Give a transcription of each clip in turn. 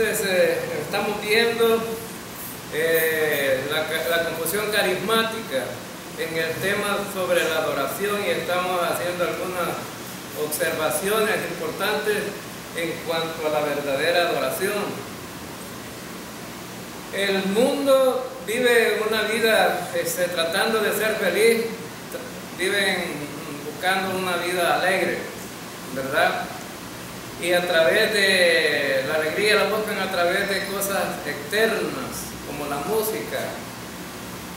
entonces estamos viendo la confusión carismática en el tema sobre la adoración y estamos haciendo algunas observaciones importantes en cuanto a la verdadera adoración. El mundo vive una vida tratando de ser feliz, viven buscando una vida alegre, ¿verdad? Y a través de la alegría la buscan a través de cosas externas, como la música.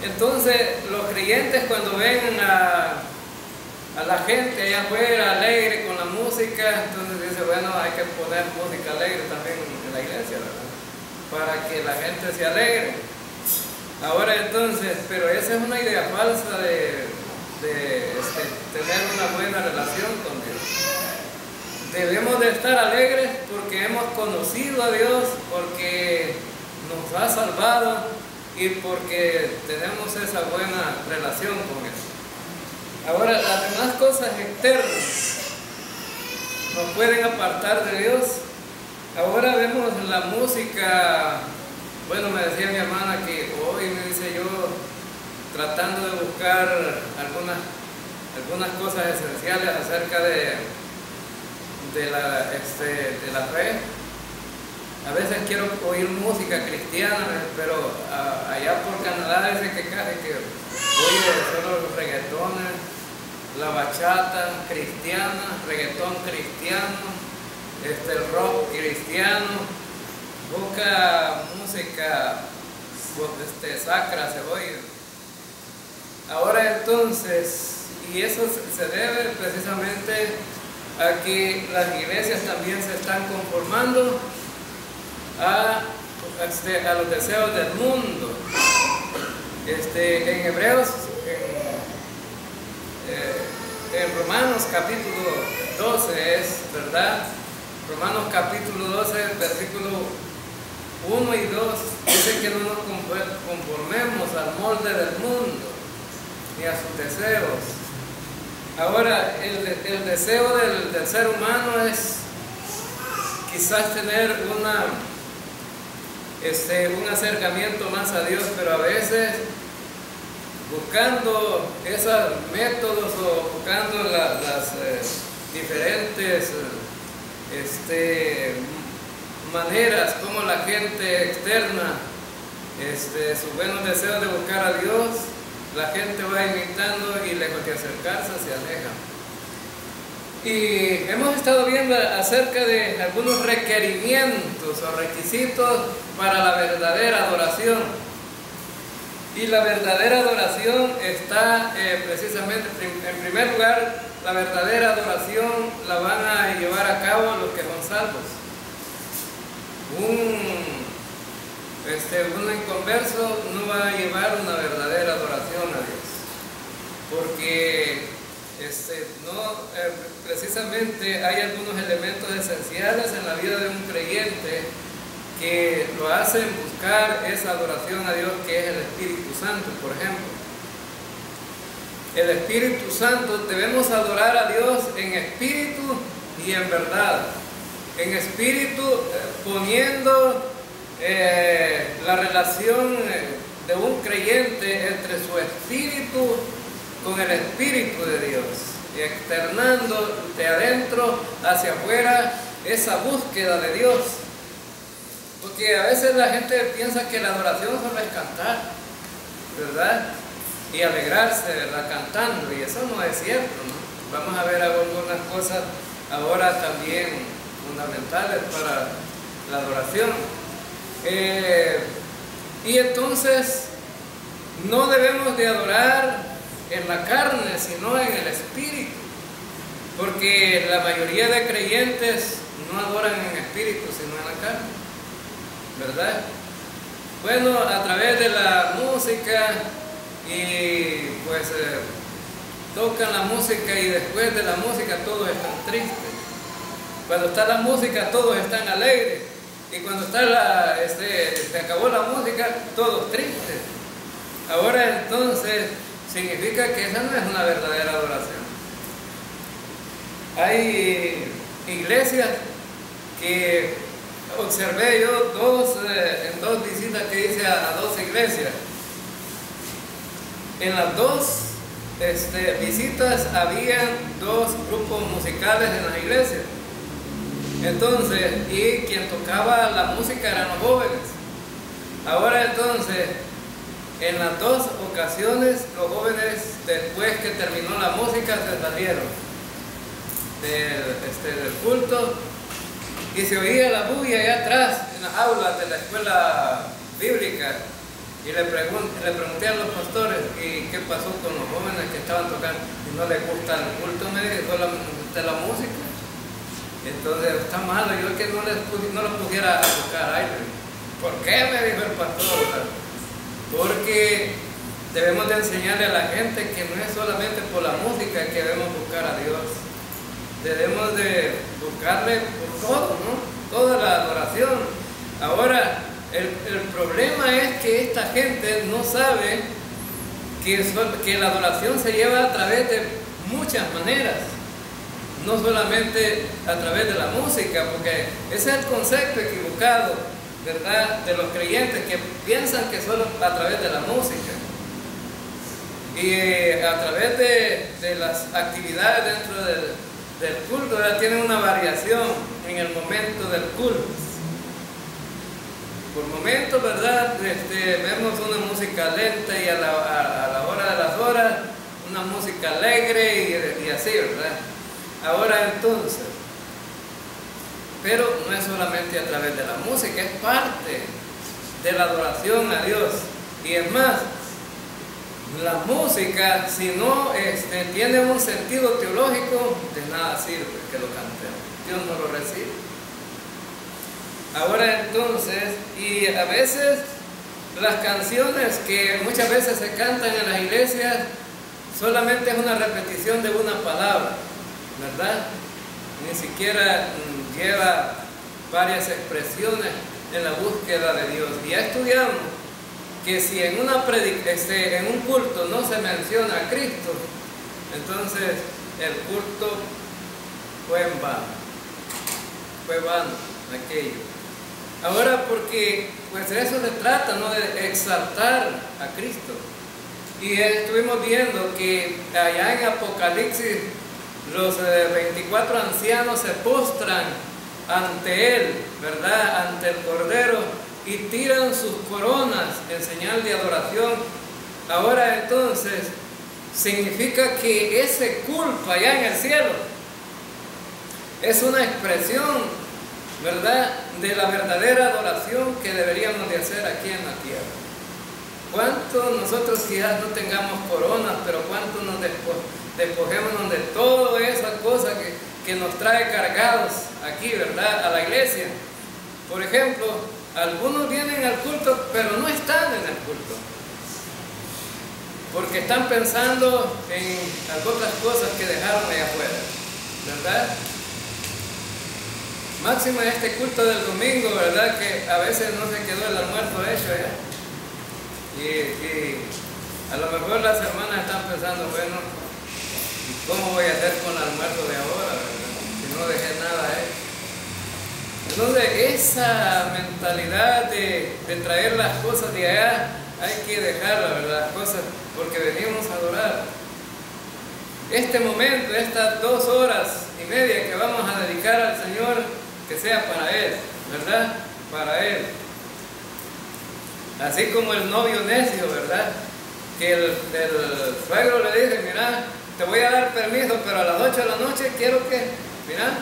Entonces, los creyentes cuando ven a la gente allá afuera alegre con la música, entonces dicen, bueno, hay que poner música alegre también en la iglesia, ¿verdad? Para que la gente se alegre. Ahora entonces, pero esa es una idea falsa de tener una buena relación con Dios. Debemos de estar alegres porque hemos conocido a Dios, porque nos ha salvado y porque tenemos esa buena relación con Él. Ahora, las demás cosas externas nos pueden apartar de Dios. Ahora vemos la música. Bueno, me decía mi hermana que hoy, me dice yo, tratando de buscar algunas cosas esenciales acerca de la fe. A veces quiero oír música cristiana, pero allá por Canadá dice que casi que oye solo los reggaetones, la bachata cristiana, reggaetón cristiano, el rock cristiano, busca música sacra, se oye. Ahora entonces, y eso se debe precisamente a que las iglesias también se están conformando a los deseos del mundo. En Hebreos, en Romanos capítulo 12 es, ¿verdad? Romanos capítulo 12, versículo 1 y 2, dice que no nos conformemos al molde del mundo, ni a sus deseos. Ahora, el deseo del ser humano es quizás tener un acercamiento más a Dios, pero a veces buscando esos métodos o buscando las diferentes maneras como la gente externa sus buenos deseos de buscar a Dios, la gente va imitando y lejos de acercarse se aleja. Y hemos estado viendo acerca de algunos requerimientos o requisitos para la verdadera adoración. Y la verdadera adoración está precisamente, en primer lugar, la verdadera adoración la van a llevar a cabo los que son salvos. Un inconverso no va a llevar una verdadera adoración a Dios, porque precisamente hay algunos elementos esenciales en la vida de un creyente que lo hacen buscar esa adoración a Dios, que es el Espíritu Santo, por ejemplo. El Espíritu Santo, debemos adorar a Dios en espíritu y en verdad. En espíritu, poniendo la relación de un creyente entre su espíritu con el Espíritu de Dios, y externando de adentro hacia afuera esa búsqueda de Dios. Porque a veces la gente piensa que la adoración solo es cantar, ¿verdad? Y alegrarse, ¿verdad? Cantando, y eso no es cierto, ¿no? Vamos a ver algunas cosas ahora también fundamentales para la adoración. Y entonces no debemos de adorar en la carne, sino en el espíritu, porque la mayoría de creyentes no adoran en espíritu, sino en la carne, ¿verdad? Bueno, a través de la música, y pues tocan la música y después de la música todos están tristes. Cuando está la música todos están alegres, y cuando está se acabó la música todos tristes. Ahora entonces significa que esa no es una verdadera adoración. Hay iglesias que observé yo en dos visitas que hice a dos iglesias. En las dos visitas habían dos grupos musicales en las iglesias. Entonces, y quien tocaba la música eran los jóvenes. Ahora entonces, en las dos ocasiones, los jóvenes, después que terminó la música, se salieron del culto y se oía la bulla allá atrás, en las aulas de la escuela bíblica. Y le pregunté a los pastores, ¿y qué pasó con los jóvenes que estaban tocando? Y no les gusta el culto, me dijo, solamente la música. Entonces, está malo, yo que no los pusiera a tocar aire. ¿Por qué? Me dijo el pastor. Porque debemos de enseñarle a la gente que no es solamente por la música que debemos buscar a Dios. Debemos de buscarle por todo, ¿no? Toda la adoración. Ahora, el problema es que esta gente no sabe que la adoración se lleva a través de muchas maneras, no solamente a través de la música, porque ese es el concepto equivocado, ¿verdad?, de los creyentes, que piensan que solo a través de la música y a través de las actividades dentro del culto, ¿verdad?, tienen una variación en el momento del culto. Por momentos, ¿verdad?, vemos una música lenta y a la hora de las horas una música alegre y así, ¿verdad? Ahora entonces, pero no es solamente a través de la música, es parte de la adoración a Dios. Y es más, la música, si no tiene un sentido teológico, de nada sirve que lo cantemos. Dios no lo recibe. Ahora entonces, y a veces las canciones que muchas veces se cantan en las iglesias solamente es una repetición de una palabra, ¿verdad? Ni siquiera lleva varias expresiones en la búsqueda de Dios. Y ya estudiamos que si en en un culto no se menciona a Cristo, entonces el culto fue en vano aquello. Ahora, porque pues de eso se trata, ¿no?, de exaltar a Cristo. Y estuvimos viendo que allá en Apocalipsis los 24 ancianos se postran ante Él, ¿verdad?, ante el Cordero, y tiran sus coronas en señal de adoración. Ahora entonces, significa que ese culto allá en el cielo es una expresión, ¿verdad?, de la verdadera adoración que deberíamos de hacer aquí en la tierra. ¿Cuánto nosotros quizás no tengamos coronas, pero cuánto nos despojémonos de toda esa cosa que nos trae cargados aquí, ¿verdad?, a la iglesia? Por ejemplo, algunos vienen al culto, pero no están en el culto, porque están pensando en otras cosas que dejaron allá afuera, ¿verdad? Máximo en este culto del domingo, ¿verdad?, que a veces no se quedó el almuerzo hecho ya. Y a lo mejor las hermanas están pensando, bueno, ¿y cómo voy a hacer con el almuerzo de ahora, verdad?, si no dejé nada hecho? Entonces, esa mentalidad de traer las cosas de allá, hay que dejarla, ¿verdad?, las cosas, porque venimos a adorar. Este momento, estas 2 horas y media que vamos a dedicar al Señor, que sea para Él, ¿verdad?, para Él. Así como el novio necio, ¿verdad?, que el suegro le dice, mira, te voy a dar permiso, pero a las 8 de la noche quiero que, mira,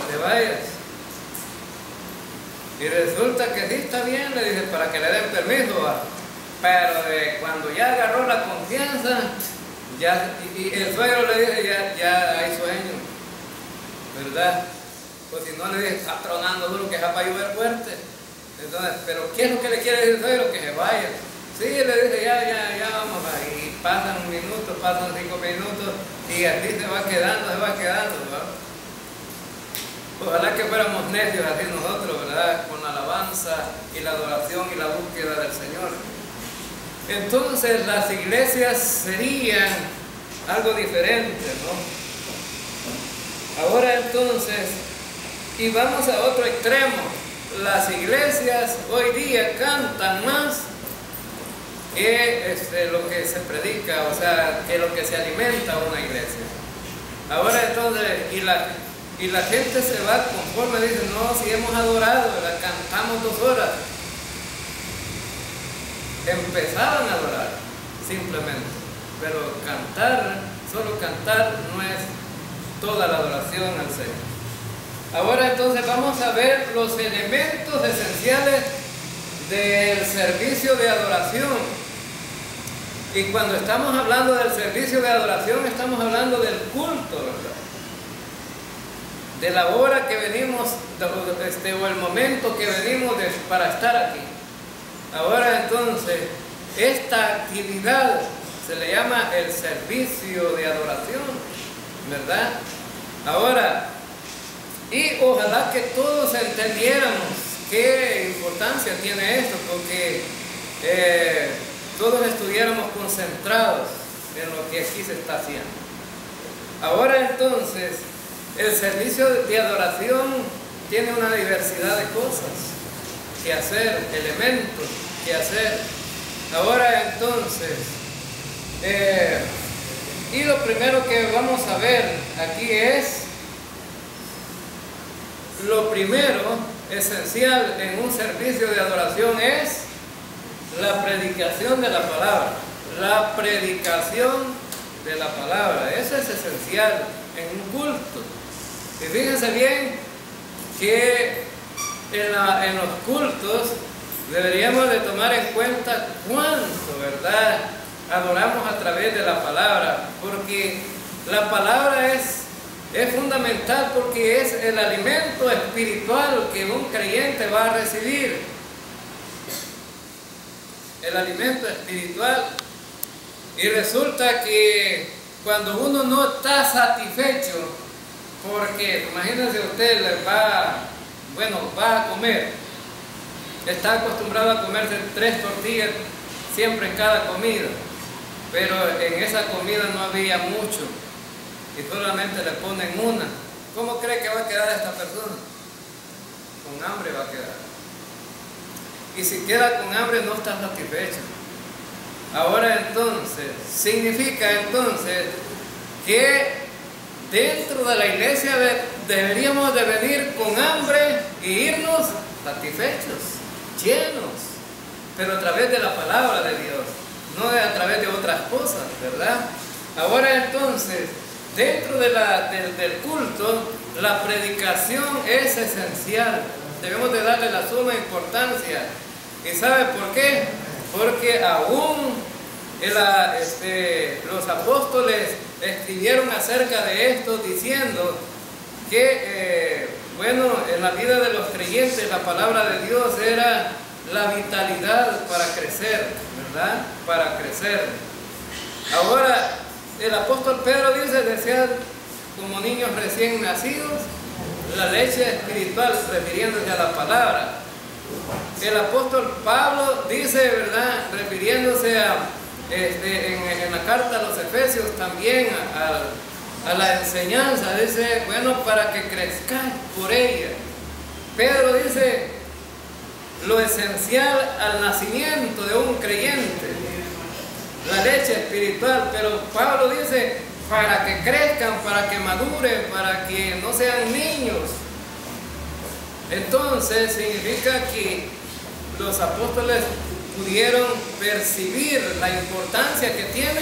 te vayas. Y resulta que sí está bien, le dice, para que le den permiso, ¿va? Pero cuando ya agarró la confianza, y el suegro le dice, ya hay sueño, ¿verdad? Pues si no le dice, está tronando duro, que ya va a llover fuerte. Entonces, ¿pero qué es lo que le quiere decir el suegro? Que se vaya. Sí, le dice, ya vamos, y pasan un minuto, pasan 5 minutos, y así se va quedando, ¿verdad? Ojalá que fuéramos necios así nosotros, ¿verdad?, con la alabanza y la adoración y la búsqueda del Señor. Entonces las iglesias serían algo diferente, ¿no? Ahora entonces, y vamos a otro extremo, las iglesias hoy día cantan más que lo que se predica, o sea, que lo que se alimenta una iglesia. Ahora entonces, y la gente se va conforme, dice, no, si hemos adorado, la cantamos 2 horas. Empezaban a adorar, simplemente, pero cantar, solo cantar no es toda la adoración al Señor. Ahora entonces vamos a ver los elementos esenciales del servicio de adoración. Y cuando estamos hablando del servicio de adoración, estamos hablando del culto, ¿verdad? De la hora que venimos, o el momento que venimos para estar aquí. Ahora entonces, esta actividad se le llama el servicio de adoración, ¿verdad? Ahora, y ojalá que todos entendiéramos qué importancia tiene esto, porque todos estuviéramos concentrados en lo que aquí se está haciendo. Ahora entonces, el servicio de adoración tiene una diversidad de cosas que hacer, elementos que hacer. Ahora entonces, y lo primero que vamos a ver aquí es, lo primero esencial en un servicio de adoración es la predicación de la palabra. La predicación de la palabra, eso es esencial en un culto. Y fíjense bien que en los cultos deberíamos de tomar en cuenta cuánto, ¿verdad?, adoramos a través de la palabra, porque la palabra es fundamental, porque es el alimento espiritual que un creyente va a recibir. El alimento espiritual. Y resulta que cuando uno no está satisfecho, porque imagínense usted, va a comer, está acostumbrado a comerse 3 tortillas siempre en cada comida, pero en esa comida no había mucho y solamente le ponen una. ¿Cómo cree que va a quedar esta persona? Con hambre va a quedar. Y si queda con hambre no está satisfecho. Ahora entonces, significa entonces que dentro de la iglesia deberíamos de venir con hambre y irnos satisfechos, llenos, pero a través de la palabra de Dios, no a través de otras cosas, ¿verdad? Ahora entonces, dentro de del culto, la predicación es esencial. Debemos de darle la suma importancia. ¿Y sabe por qué? Porque aún los apóstoles escribieron acerca de esto diciendo que, en la vida de los creyentes la palabra de Dios era la vitalidad para crecer, ¿verdad? Para crecer. Ahora, el apóstol Pedro dice, desead como niños recién nacidos la leche espiritual, refiriéndose a la palabra. El apóstol Pablo dice, ¿verdad?, refiriéndose en la carta a los Efesios también a la enseñanza, dice, para que crezcáis por ella. Pedro dice lo esencial al nacimiento de un creyente, la leche espiritual, pero Pablo dice para que crezcan, para que maduren, para que no sean niños. Entonces significa que los apóstoles pudieron percibir la importancia que tiene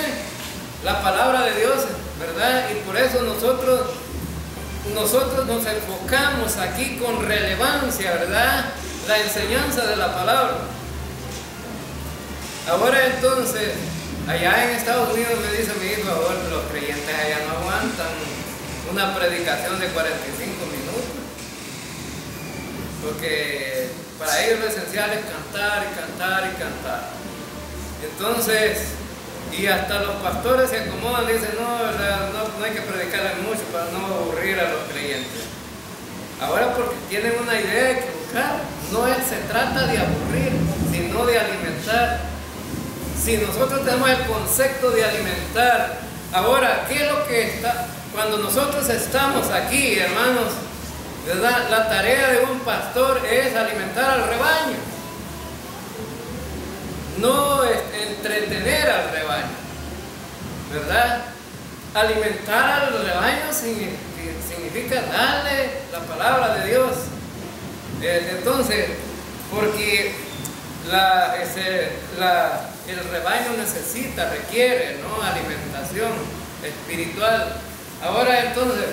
la palabra de Dios, ¿verdad? Y por eso nosotros nos enfocamos aquí con relevancia, ¿verdad?, la enseñanza de la palabra. Ahora entonces, allá en Estados Unidos me dice mi hijo, ahora los creyentes allá no aguantan una predicación de 45 minutos, porque para ellos lo esencial es cantar y cantar y cantar. Entonces, y hasta los pastores se acomodan y dicen, no hay que predicarles mucho para no aburrir a los creyentes. Ahora porque tienen una idea equivocada, se trata de aburrir, sino de alimentar. Si nosotros tenemos el concepto de alimentar, ahora, ¿qué es lo que está? Cuando nosotros estamos aquí, hermanos, ¿verdad? La tarea de un pastor es alimentar al rebaño, no es entretener al rebaño, ¿verdad? Alimentar al rebaño significa darle la palabra de Dios. Entonces, porque el rebaño requiere, ¿no?, alimentación espiritual. Ahora entonces,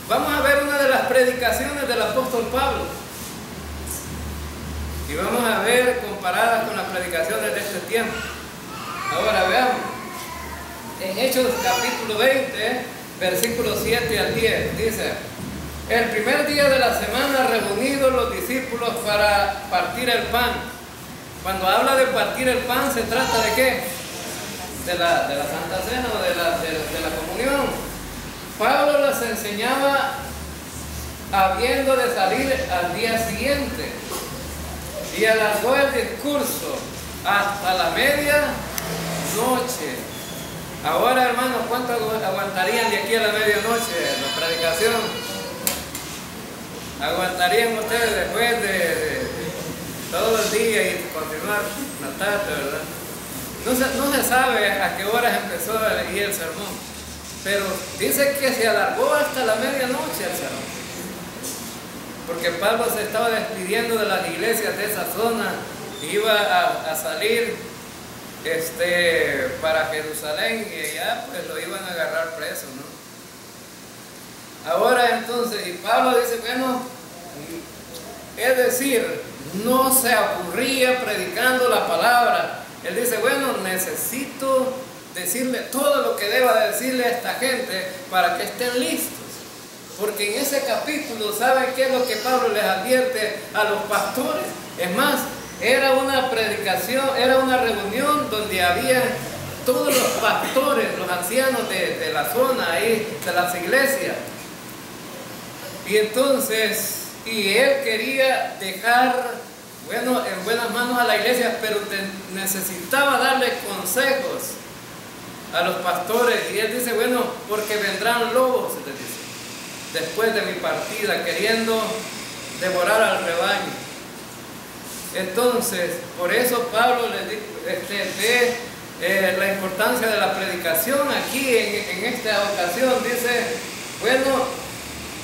vamos a ver una de las predicaciones del apóstol Pablo. Y vamos a ver comparadas con las predicaciones de este tiempo. Ahora veamos. En Hechos capítulo 20, versículos 7 al 10, dice: el primer día de la semana reunidos los discípulos para partir el pan. Cuando habla de partir el pan, ¿se trata de qué? De la Santa Cena o de la comunión. Pablo les enseñaba habiendo de salir al día siguiente y alargó el discurso hasta la medianoche. Ahora, hermanos, ¿cuánto aguantarían de aquí a la medianoche la predicación? ¿Aguantarían ustedes después de todo el día y continuar la tarde, verdad? No se sabe a qué horas empezó allí el sermón, pero dice que se alargó hasta la medianoche el sermón, porque Pablo se estaba despidiendo de las iglesias de esa zona y iba a salir para Jerusalén, y allá pues lo iban a agarrar preso, ¿no? Ahora entonces, y Pablo dice, bueno, es decir, no se aburría predicando la palabra. Él dice, bueno, necesito decirle todo lo que deba decirle a esta gente para que estén listos. Porque en ese capítulo, ¿saben qué es lo que Pablo les advierte a los pastores? Es más, era una predicación, era una reunión donde había todos los pastores, los ancianos de la zona ahí, de las iglesias. Y entonces, él quería dejar, bueno, en buenas manos a la iglesia, pero necesitaba darle consejos a los pastores. Y él dice, bueno, porque vendrán lobos, les dice, después de mi partida, queriendo devorar al rebaño. Entonces, por eso Pablo les ve la importancia de la predicación aquí en esta ocasión. Dice, bueno,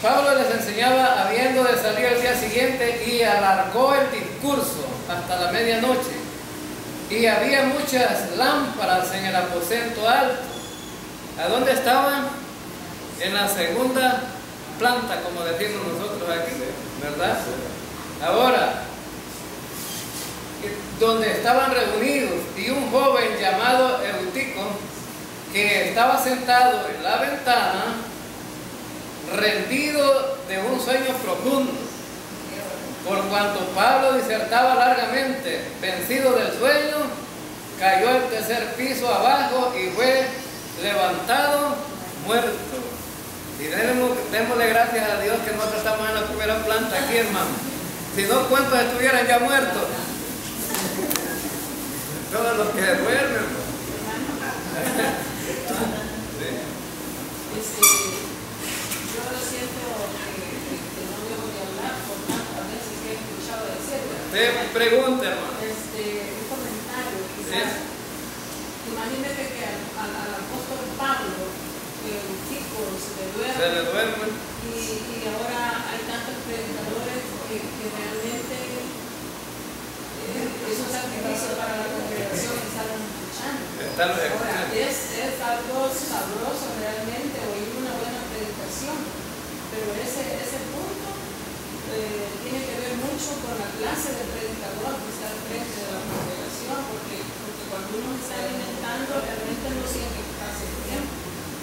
Pablo les enseñaba habiendo de salir al día siguiente y alargó el discurso hasta la medianoche. Y había muchas lámparas en el aposento alto. ¿A dónde estaban? En la segunda planta, como decimos nosotros aquí, ¿verdad? Ahora, donde estaban reunidos, y un joven llamado Eutico, que estaba sentado en la ventana, rendido de un sueño profundo, por cuanto Pablo disertaba largamente, vencido del sueño, cayó al tercer piso abajo y fue levantado muerto. Y démosle gracias a Dios que nosotros estamos en la primera planta aquí, hermano. Si no, ¿cuántos estuvieran ya muertos? Todos los que duermen. Yo lo siento que no debo de hablar por tantas veces que he escuchado decirlo. Te pregunta, hermano. Un comentario, quizás. Sí. Imagínate que al apóstol Pablo, el chico se le duerme. Y ahora hay tantos predicadores que realmente es un sacrificio para la congregación que están escuchando. Ahora, es algo sabroso realmente oír una buena predicación, pero ese punto tiene que ver mucho con la clase de predicador que está al frente de la congregación, porque cuando uno está alimentando realmente no siente que pase el tiempo.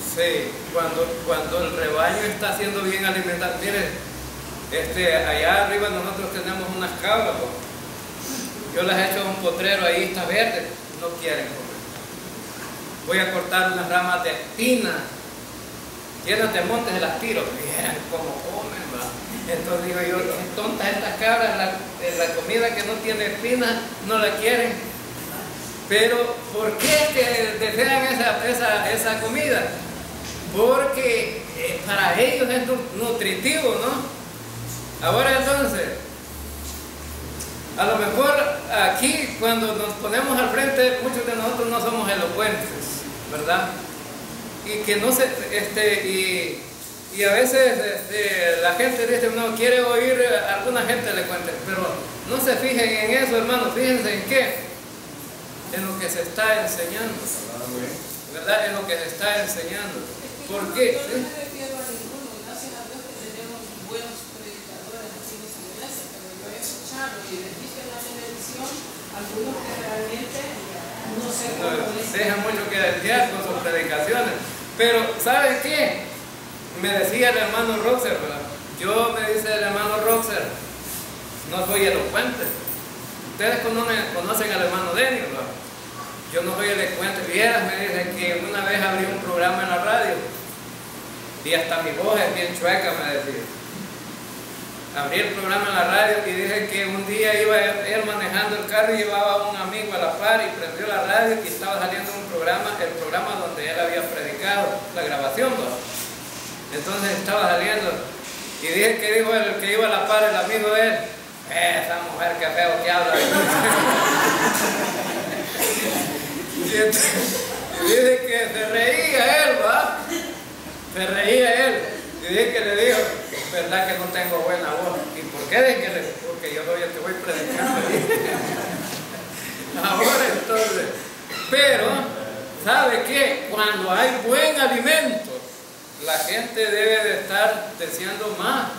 Sí, cuando el rebaño está siendo bien alimentado. Miren, allá arriba nosotros tenemos unas cabras, ¿no? Yo les he hecho un potrero ahí, está verde, no quieren comer. Voy a cortar unas ramas de espina, llenas de montes, de las tiro. Miren cómo comen, ¿va? Entonces digo yo, qué tontas estas cabras, la comida que no tiene espina no la quieren. Pero, ¿por qué es que desean esa comida? Porque para ellos es nutritivo, ¿no? Ahora entonces, a lo mejor aquí cuando nos ponemos al frente, muchos de nosotros no somos elocuentes, ¿verdad? Y que no se, y a veces la gente dice, no, quiere oír a alguna gente elocuente, pero no se fijen en eso, hermanos, fíjense en qué, en lo que se está enseñando, ¿verdad? En lo que se está enseñando. ¿Por qué? Yo no me refiero a ninguno, gracias a Dios que tenemos buenos predicadores así en esa iglesia, pero yo he escuchado y he visto en la televisión algunos que realmente no sé cómo es. Dejan mucho que desear con sus predicaciones. Pero, ¿sabe qué? Me decía el hermano Roxer, ¿verdad? Me dice el hermano Roxer, no soy elocuente. Ustedes conocen al hermano Denio, ¿verdad? Yo no soy elocuente. Vieras, me dice que una vez abrí un programa en la radio y hasta mi voz es bien chueca, me decía. Abrí el programa en la radio y dije que un día iba él manejando el carro y llevaba a un amigo a la par y prendió la radio y estaba saliendo un programa, el programa donde él había predicado, la grabación, ¿no? Entonces estaba saliendo y dije que dijo el que iba a la par, el amigo de él, esa mujer que feo que habla. Y dice que se reía él, ¿va? Se reía él. Y dije que le dijo, verdad que no tengo buena voz. ¿Y por qué? Porque yo soy el que voy predicando. Ahora entonces, pero, ¿sabe qué? Cuando hay buen alimento, la gente debe de estar deseando más.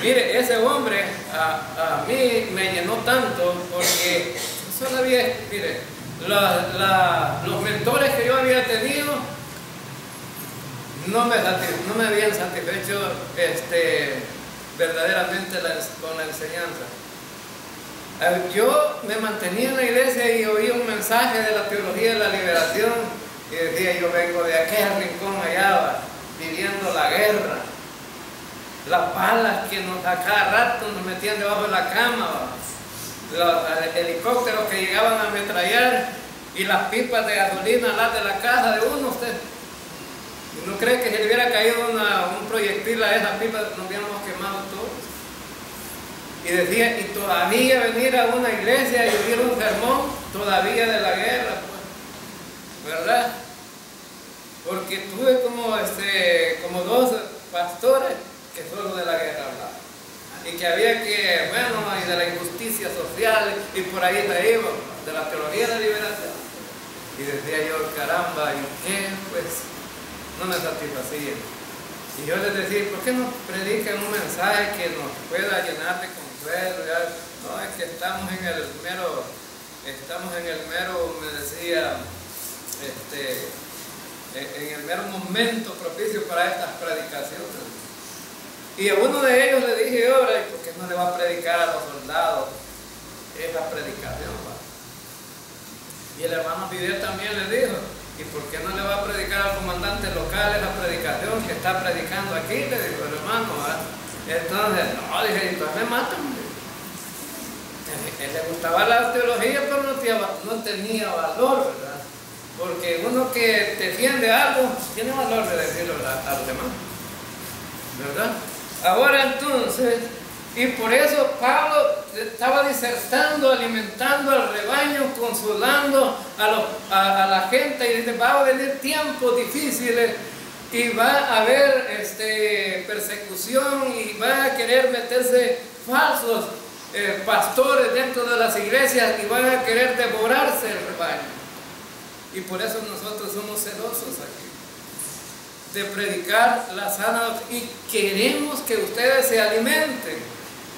Mire, ese hombre a mí me llenó tanto porque todavía, mire, los mentores que yo había tenido no me habían satisfecho verdaderamente con la enseñanza. Yo me mantenía en la iglesia y oía un mensaje de la teología de la liberación y decía, yo vengo de aquel rincón allá, viviendo la guerra, las balas que a cada rato nos metían debajo de la cama, los helicópteros que llegaban a ametrallar y las pipas de gasolina al lado de la casa de uno. Usted no cree que si le hubiera caído un proyectil a esas pipas nos hubiéramos quemado todos. Y decía, y todavía venir a una iglesia y oír un sermón todavía de la guerra, pues, ¿verdad? Porque tuve como dos pastores que solo de la guerra hablaban. Y que había que, bueno, y de la injusticia social, y por ahí se iba, de la teología de la liberación. Y decía yo, caramba, ¿y qué? Pues no me satisfacía. Y yo les decía, ¿por qué no predican un mensaje que nos pueda llenar de consuelo? No, es que estamos en el mero, me decía, en el mero momento propicio para estas predicaciones. Y a uno de ellos le dije, ahora, ¿y por qué no le va a predicar a los soldados esa predicación? ¿Va? Y el hermano Fidel también le dijo, ¿y por qué no le va a predicar al comandante local esa predicación que está predicando aquí? Le dijo el hermano, ¿va? Entonces, no, dije, entonces me matan. Él le gustaba la teología, pero no tenía valor, ¿verdad? Porque uno que defiende algo tiene valor de decirlo a los demás, ¿verdad? Ahora entonces, y por eso Pablo estaba disertando, alimentando al rebaño, consolando a la gente, y dice, va a venir tiempos difíciles y va a haber persecución y va a querer meterse falsos pastores dentro de las iglesias y van a querer devorarse el rebaño. Y por eso nosotros somos celosos aquí de predicar la sana doctrina y queremos que ustedes se alimenten,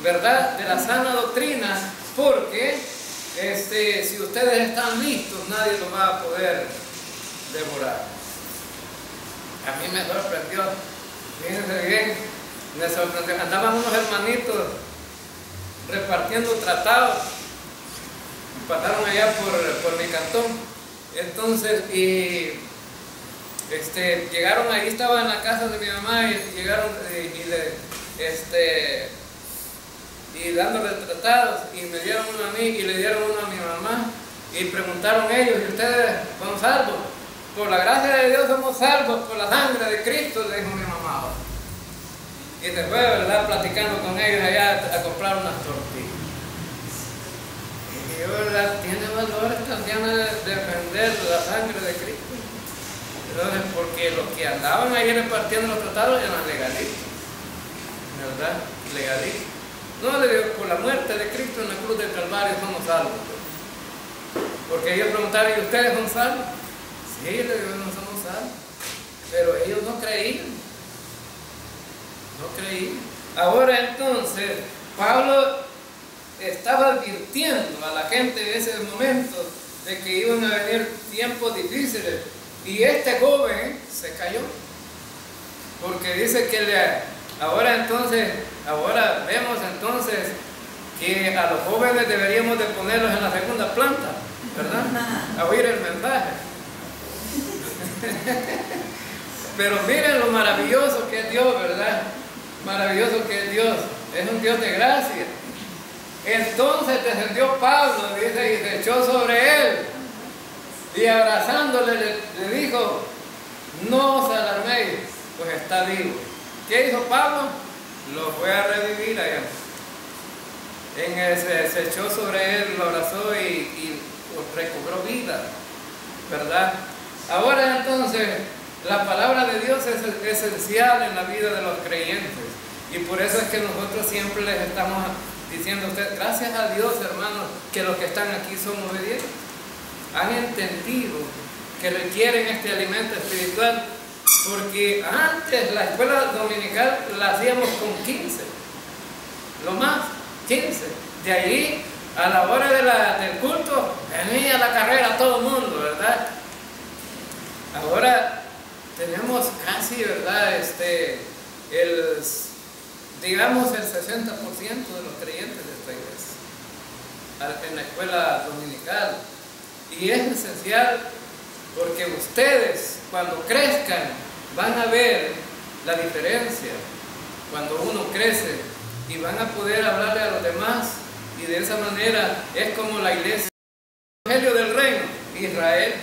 ¿verdad?, de la sana doctrina, porque si ustedes están listos, nadie los va a poder devorar. A mí me sorprendió, fíjense bien, me sorprendió. Andaban unos hermanitos repartiendo tratados, pasaron allá por mi cantón. Entonces, llegaron ahí, estaba en la casa de mi mamá y llegaron y dándole tratados, y me dieron uno a mí y le dieron uno a mi mamá y preguntaron ellos, ¿y ustedes son salvos? Por la gracia de Dios somos salvos por la sangre de Cristo, le dijo mi mamá. y se fue, ¿verdad?, platicando con ellos allá a comprar unas tortillas. Y yo, ¿verdad?, tiene valor esta anciana de defender la sangre de Cristo. Entonces, porque los que andaban ahí repartiendo los tratados eran legalistas, ¿verdad? Legalistas. No, le digo, por la muerte de Cristo en la cruz del Calvario somos salvos. Porque ellos preguntaron, ¿y ustedes son salvos? Sí, le digo, no somos salvos. Pero ellos no creían. No creían. Ahora entonces, Pablo estaba advirtiendo a la gente en ese momento de que iban a venir tiempos difíciles. Y este joven se cayó. Porque dice que ahora vemos entonces que a los jóvenes deberíamos de ponerlos en la segunda planta, ¿verdad? A oír el mensaje. Pero miren lo maravilloso que es Dios, ¿verdad? Maravilloso que es Dios. Es un Dios de gracia. Entonces descendió Pablo, dice, y se echó sobre él. Y abrazándole le dijo, no os alarméis, pues está vivo. ¿Qué hizo Pablo? Lo fue a revivir allá. Se echó sobre él, lo abrazó y recobró vida, ¿verdad? Ahora entonces, la palabra de Dios es esencial en la vida de los creyentes. Y por eso es que nosotros siempre les estamos diciendo a ustedes, gracias a Dios, hermanos, que los que están aquí son obedientes. Han entendido que requieren este alimento espiritual, porque antes la escuela dominical la hacíamos con 15, lo más, 15. De ahí, a la hora del culto, venía la carrera todo el mundo, ¿verdad? Ahora tenemos casi, ¿verdad?, digamos el 60% de los creyentes de esta iglesia en la escuela dominical. Y es esencial porque ustedes, cuando crezcan, van a ver la diferencia cuando uno crece y van a poder hablarle a los demás, y de esa manera es como la iglesia. El Evangelio del Reino, Israel.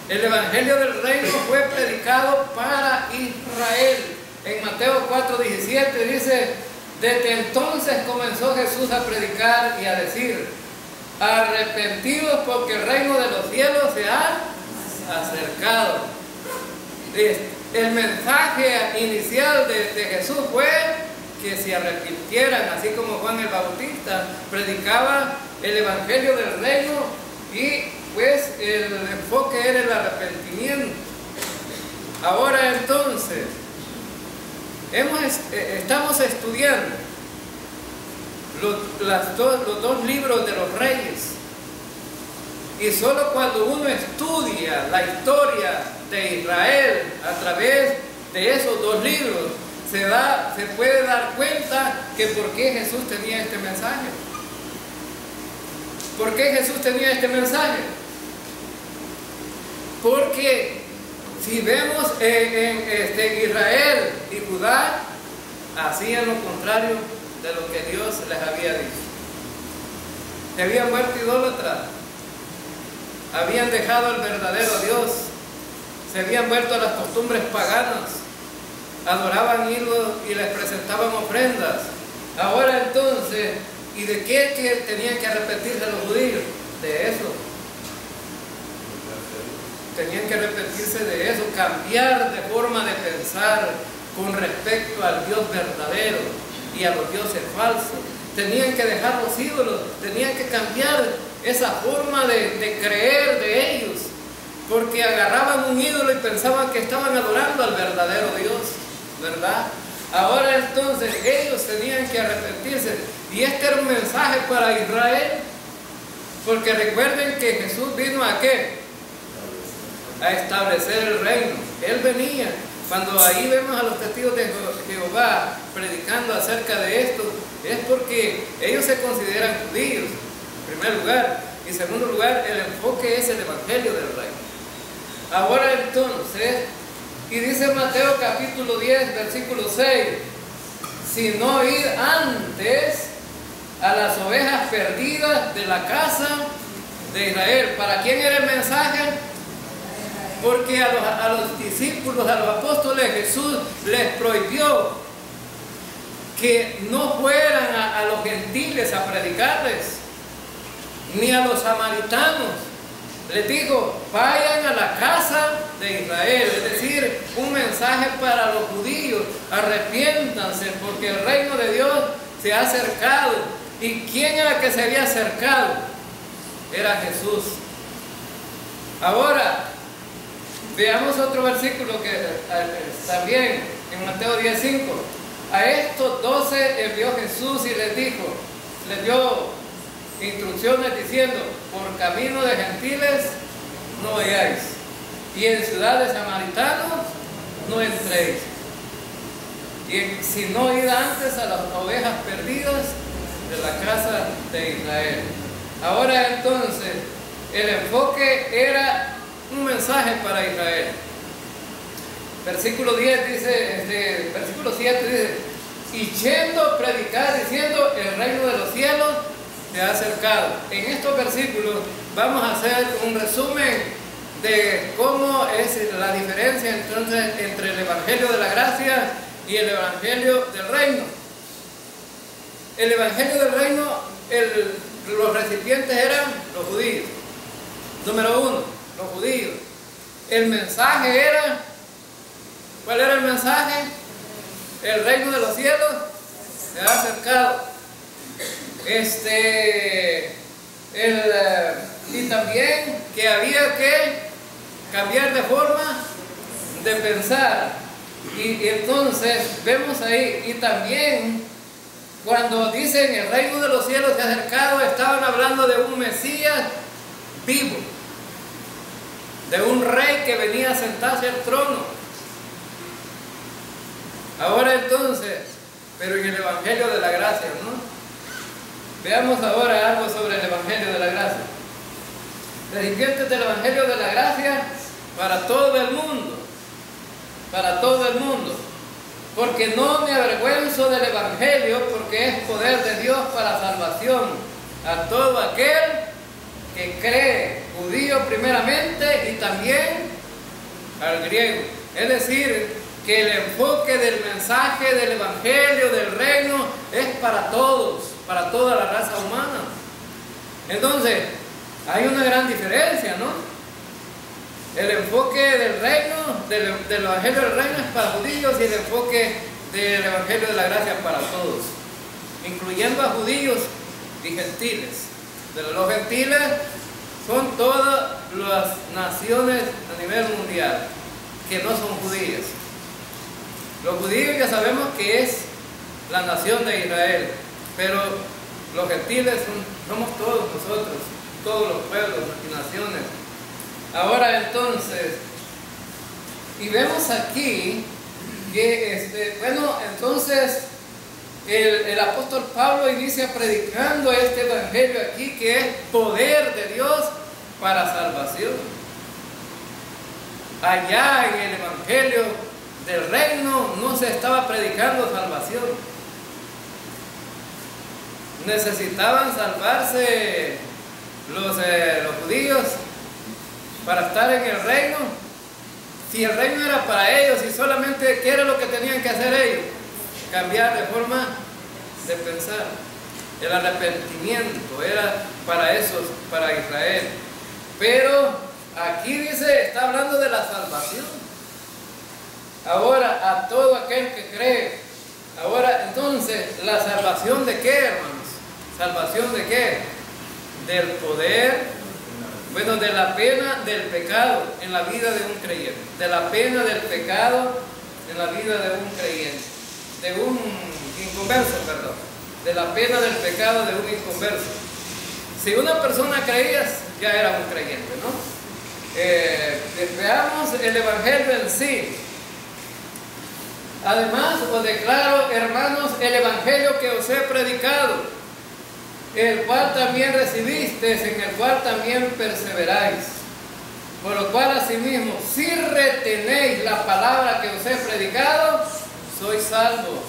El Evangelio del Reino fue predicado para Israel. En Mateo 4:17 dice, desde entonces comenzó Jesús a predicar y a decir, arrepentidos porque el reino de los cielos se ha acercado. El mensaje inicial de Jesús fue que se arrepintieran, así como Juan el Bautista predicaba el Evangelio del reino, y pues el enfoque era el arrepentimiento. Ahora entonces, estamos estudiando los dos libros de los reyes, y solo cuando uno estudia la historia de Israel a través de esos dos libros se puede dar cuenta que por qué Jesús tenía este mensaje. ¿Por qué Jesús tenía este mensaje? Porque si vemos en Israel y Judá hacían lo contrario de lo que Dios les había dicho. Se habían vuelto idólatras, habían dejado el verdadero Dios, se habían vuelto a las costumbres paganas, adoraban ídolos y les presentaban ofrendas. Ahora entonces, ¿y de qué tenían que arrepentirse los judíos? De eso. Tenían que arrepentirse de eso, cambiar de forma de pensar con respecto al Dios verdadero y a los dioses falsos. Tenían que dejar los ídolos, tenían que cambiar esa forma de creer de ellos, porque agarraban un ídolo y pensaban que estaban adorando al verdadero Dios, ¿verdad? Ahora entonces ellos tenían que arrepentirse, y este era un mensaje para Israel, porque recuerden que Jesús vino ¿a qué? A establecer el reino. Él venía. Cuando ahí vemos a los testigos de Jehová predicando acerca de esto, es porque ellos se consideran judíos, en primer lugar, y en segundo lugar, el enfoque es el Evangelio del reino. Ahora entonces, y dice Mateo capítulo 10, versículo 6, sino ir antes a las ovejas perdidas de la casa de Israel. ¿Para quién era el mensaje? Porque a los discípulos, a los apóstoles, Jesús les prohibió que no fueran a los gentiles a predicarles, ni a los samaritanos. Les dijo, vayan a la casa de Israel, es decir, un mensaje para los judíos, arrepiéntanse porque el reino de Dios se ha acercado. ¿Y quién era el que se había acercado? Era Jesús. Ahora, veamos otro versículo que también en Mateo 10:5. A estos 12 envió Jesús y les dijo, les dio instrucciones diciendo, por camino de gentiles no vayáis, y en ciudad de samaritanos no entréis, y si no id antes a las ovejas perdidas de la casa de Israel. Ahora entonces, el enfoque era un mensaje para Israel. Versículo 10 dice, versículo 7 dice, y yendo predicar diciendo, el reino de los cielos se ha acercado. En estos versículos vamos a hacer un resumen de cómo es la diferencia entonces entre el evangelio de la gracia y el evangelio del reino. El evangelio del reino, los recipientes eran los judíos. Número 1, los judíos. El mensaje era, ¿cuál era el mensaje? El reino de los cielos se ha acercado. Y también que había que cambiar de forma de pensar. Y entonces vemos ahí, y también cuando dicen el reino de los cielos se ha acercado, estaban hablando de un Mesías vivo, de un rey que venía a sentarse al trono. Ahora entonces, pero en el evangelio de la gracia, ¿no? Veamos ahora algo sobre el evangelio de la gracia. Recipientes del evangelio de la gracia para todo el mundo, para todo el mundo, porque no me avergüenzo del evangelio, porque es poder de Dios para salvación a todo aquel que cree, judío primeramente y también al griego. Es decir, que el enfoque del mensaje del evangelio del reino es para todos, para toda la raza humana. Entonces, hay una gran diferencia, ¿no? El enfoque del reino, del evangelio del reino es para judíos, y el enfoque del evangelio de la gracia para todos, incluyendo a judíos y gentiles. De los gentiles son todas las naciones a nivel mundial que no son judías. Los judíos ya sabemos que es la nación de Israel, pero los gentiles somos todos nosotros, todos los pueblos y naciones. Ahora entonces, y vemos aquí que, entonces el apóstol Pablo inicia predicando este evangelio aquí, que es poder de Dios para salvación. Allá en el evangelio del reino no se estaba predicando salvación. Necesitaban salvarse los judíos para estar en el reino. Si el reino era para ellos y solamente, ¿qué era lo que tenían que hacer ellos? Cambiar de forma de pensar. El arrepentimiento era para esos, para Israel. Pero aquí dice, está hablando de la salvación. Ahora, a todo aquel que cree. Ahora, entonces, ¿la salvación de qué, hermanos? ¿Salvación de qué? Del poder, de la pena del pecado en la vida de un creyente. De la pena del pecado en la vida de un creyente. De un inconverso, perdón. De la pena del pecado de un inconverso. Si una persona creía, ya era un creyente, ¿no? Veamos el evangelio en sí. Además, os declaro, hermanos, el evangelio que os he predicado, el cual también recibisteis, en el cual también perseveráis. Por lo cual, asimismo, si retenéis la palabra que os he predicado, sois salvos.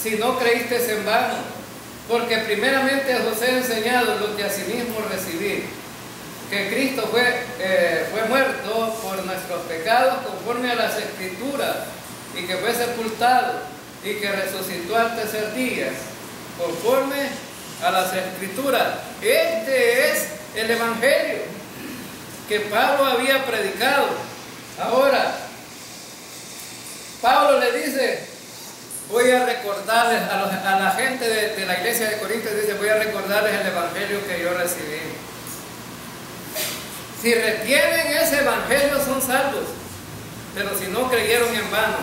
Si no creísteis en vano, porque primeramente os he enseñado lo que asimismo recibí, que Cristo fue muerto por nuestros pecados conforme a las Escrituras, y que fue sepultado, y que resucitó al tercer día, conforme a las Escrituras. Este es el Evangelio que Pablo había predicado. Ahora, Pablo le dice, voy a recordarles a la gente de la iglesia de Corinto, dice, voy a recordarles el Evangelio que yo recibí. Si retienen ese Evangelio son salvos, pero si no, creyeron en vano.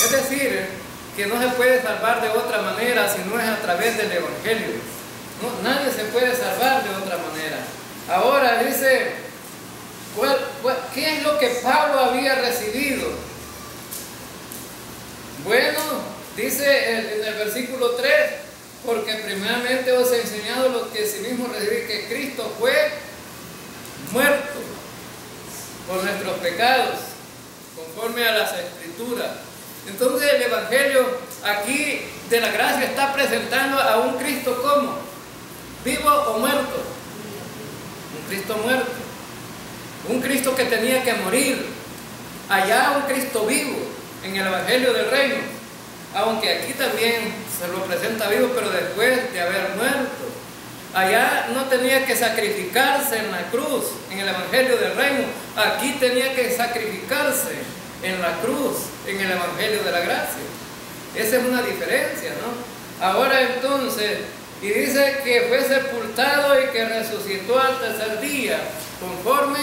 Es decir, que no se puede salvar de otra manera si no es a través del Evangelio. No, nadie se puede salvar de otra manera. Ahora dice, ¿qué es lo que Pablo había recibido? Bueno, dice en el versículo 3, porque primeramente os he enseñado lo que sí mismo recibí, que Cristo fue muerto por nuestros pecados, conforme a las Escrituras. Entonces el Evangelio aquí de la gracia está presentando a un Cristo como vivo o muerto. Un Cristo muerto, un Cristo que tenía que morir. Allá un Cristo vivo en el Evangelio del Reino, aunque aquí también se lo presenta vivo, pero después de haber muerto. Allá no tenía que sacrificarse en la cruz, en el Evangelio del Reino. Aquí tenía que sacrificarse en la cruz, en el Evangelio de la gracia. Esa es una diferencia, ¿no? Ahora entonces, y dice que fue sepultado y que resucitó al tercer día, conforme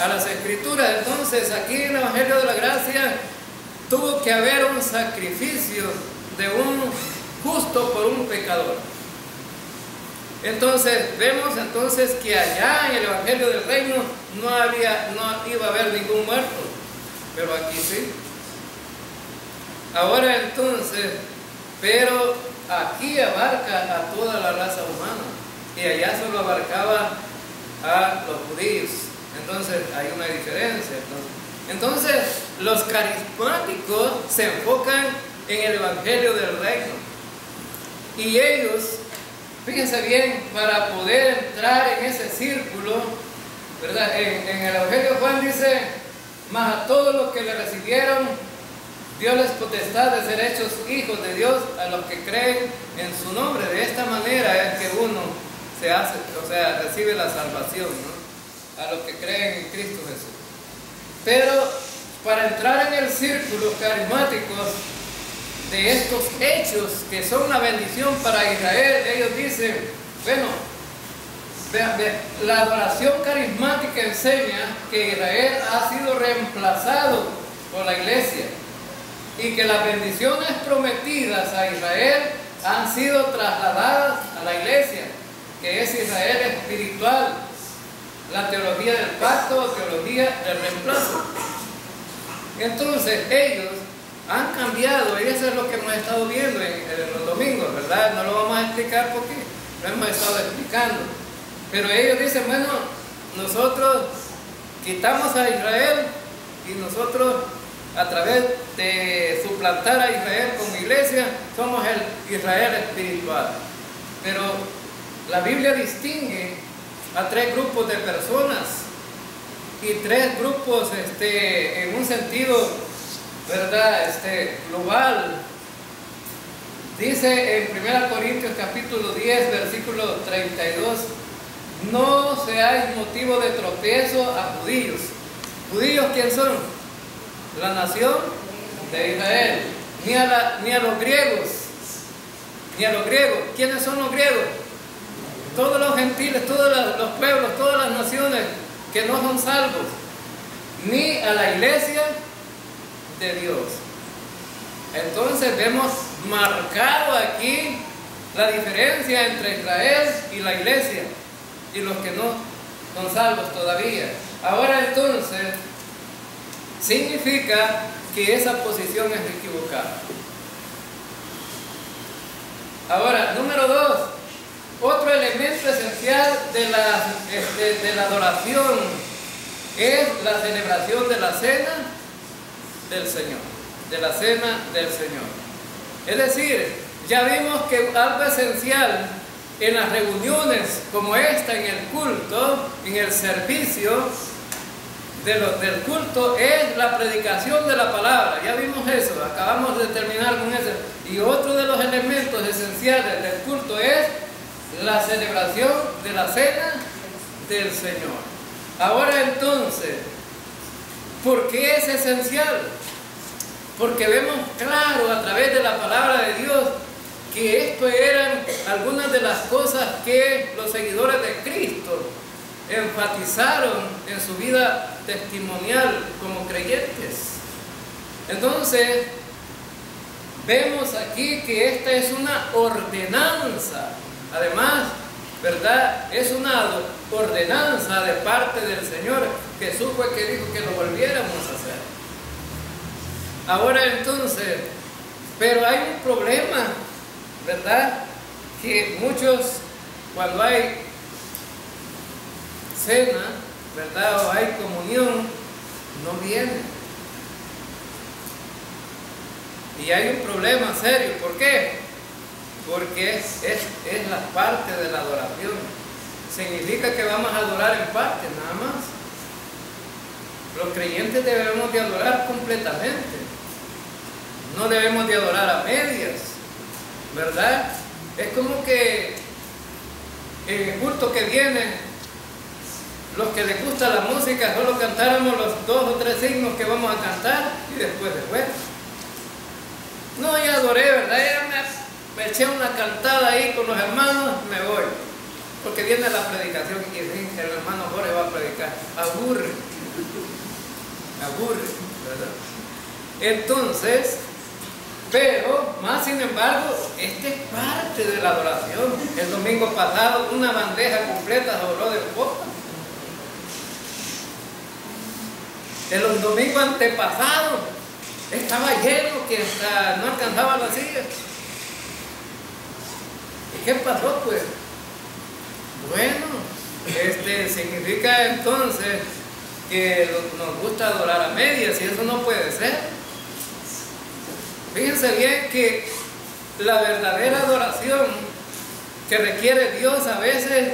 a las Escrituras. Entonces, aquí en el Evangelio de la gracia tuvo que haber un sacrificio de un justo por un pecador. Entonces, vemos entonces que allá en el Evangelio del Reino no iba a haber ningún muerto, pero aquí sí. Ahora entonces, pero aquí abarca a toda la raza humana y allá solo abarcaba a los judíos. Entonces hay una diferencia. Entonces los carismáticos se enfocan en el Evangelio del Reino y ellos, fíjense bien, para poder entrar en ese círculo, ¿verdad? En el Evangelio Juan dice, mas a todos los que le recibieron Dios les potestad de ser hechos hijos de Dios a los que creen en su nombre. De esta manera es que uno se hace, o sea, recibe la salvación, ¿no? A los que creen en Cristo Jesús. Pero para entrar en el círculo carismático de estos hechos que son una bendición para Israel, ellos dicen, bueno, la adoración carismática enseña que Israel ha sido reemplazado por la iglesia y que las bendiciones prometidas a Israel han sido trasladadas a la iglesia, que es Israel espiritual, la teología del pacto, teología del reemplazo. Entonces ellos han cambiado, y eso es lo que hemos estado viendo en los domingos, ¿verdad? No lo vamos a explicar porque lo hemos estado explicando, pero ellos dicen, bueno, nosotros quitamos a Israel y nosotros, a través de suplantar a Israel como iglesia, somos el Israel espiritual. Pero la Biblia distingue a tres grupos de personas y tres grupos en un sentido, ¿verdad? Global. Dice en 1 Corintios capítulo 10, versículo 32, no seáis motivo de tropiezo a judíos. ¿Judíos quién son? La nación de Israel, ni a los griegos, ¿quiénes son los griegos? Todos los gentiles, todos los pueblos, todas las naciones que no son salvos, ni a la iglesia de Dios. Entonces vemos marcado aquí la diferencia entre Israel y la iglesia y los que no son salvos todavía. Ahora entonces significa que esa posición es equivocada. Ahora, número 2, otro elemento esencial de la adoración es la celebración de la cena del Señor, de la cena del Señor. Es decir, ya vimos que algo esencial en las reuniones como esta, en el culto, en el servicio, del culto es la predicación de la palabra. Ya vimos eso, acabamos de terminar con eso. Y otro de los elementos esenciales del culto es la celebración de la cena del Señor. Ahora entonces, ¿por qué es esencial? Porque vemos claro a través de la palabra de Dios que esto eran algunas de las cosas que los seguidores de Cristo enfatizaron en su vida testimonial como creyentes. Entonces, vemos aquí que esta es una ordenanza. Además, ¿verdad? Es una ordenanza de parte del Señor. Jesús fue el que dijo que lo volviéramos a hacer. Ahora entonces, pero hay un problema, ¿verdad? Que muchos, cuando hay cena, ¿verdad? O hay comunión, no vienen. Y hay un problema serio. ¿Por qué? Porque es la parte de la adoración. Significa que vamos a adorar en parte, nada más. Los creyentes debemos de adorar completamente. No debemos de adorar a medias, ¿verdad? Es como que en el culto que viene, los que les gusta la música, solo cantáramos los 2 o 3 signos que vamos a cantar y después. No, ya adoré, ¿verdad? Ya me eché una cantada ahí con los hermanos, me voy. Porque viene la predicación y el hermano Jorge va a predicar. Aburre, ¿verdad? Entonces, pero más sin embargo, esta es parte de la adoración. El domingo pasado una bandeja completa se oró de popa. El domingo antepasado estaba lleno que hasta no alcanzaba la silla. ¿Y qué pasó pues? Bueno, significa entonces que nos gusta adorar a medias y eso no puede ser. Fíjense bien que la verdadera adoración que requiere Dios a veces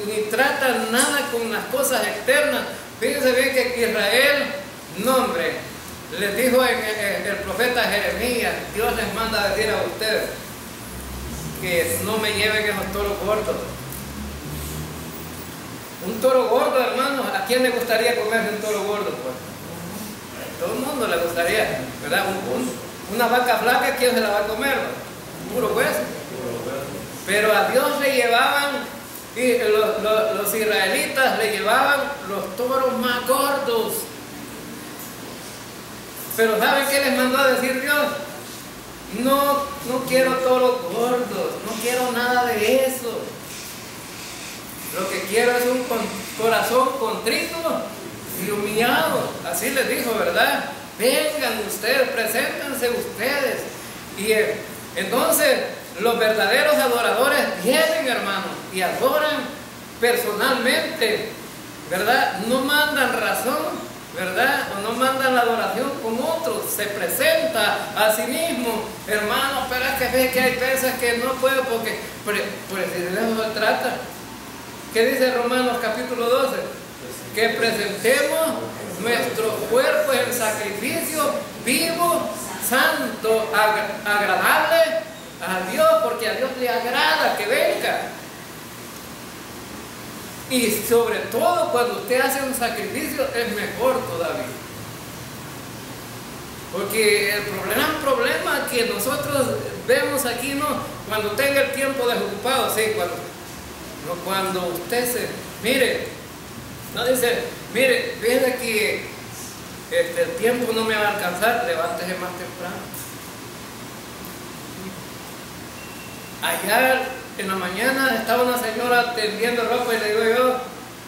ni trata nada con las cosas externas. Fíjense bien que Israel, nombre, les dijo el profeta Jeremías, Dios les manda a decir a ustedes que no me lleven esos toros gordos. Un toro gordo, hermanos, ¿a quién le gustaría comerse un toro gordo? Pues a todo el mundo le gustaría, ¿verdad? Una vaca flaca, ¿quién se la va a comer? Puro hueso. Pero a Dios le llevaban, y los israelitas le llevaban los toros más gordos. Pero ¿saben qué les mandó a decir Dios? No quiero toros gordos, no quiero nada de eso. Lo que quiero es un corazón contrito y humillado. Así les dijo, ¿verdad? Vengan ustedes, preséntense ustedes. Y entonces los verdaderos adoradores vienen, hermanos, y adoran personalmente, ¿verdad? No mandan razón, ¿verdad? O no mandan la adoración con otros. Se presenta a sí mismo, hermano, pero es que ve que hay veces que no puedo porque de eso se trata. ¿Qué dice Romanos capítulo 12? Que presentemos nuestros cuerpos en sacrificio vivo, santo, agradable a Dios, porque a Dios le agrada que venga. Y sobre todo cuando usted hace un sacrificio es mejor todavía. Porque el problema que nosotros vemos aquí, no, cuando tenga el tiempo desocupado, sí, cuando usted mire, no dice, mire, fíjese que el tiempo no me va a alcanzar, levántese más temprano. Allá en la mañana estaba una señora tendiendo ropa y le digo yo,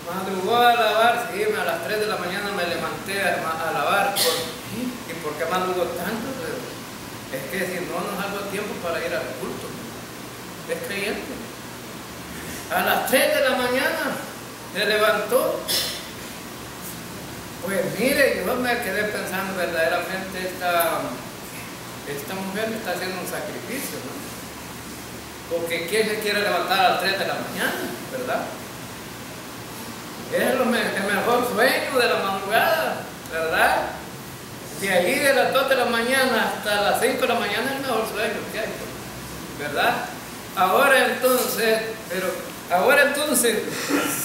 madrugó a lavar, sí, a las 3 de la mañana me levanté a lavar. ¿Y por qué madrugó tanto? Es que si no nos hago tiempo para ir al culto. Es creyente. A las 3 de la mañana se levantó. Pues mire, yo me quedé pensando verdaderamente esta mujer está haciendo un sacrificio, ¿no? Porque ¿quién se quiere levantar a las 3 de la mañana, verdad? Es el mejor sueño de la madrugada, 2 de la mañana hasta las 5 de la mañana es el mejor sueño que hay, ¿verdad? Ahora entonces,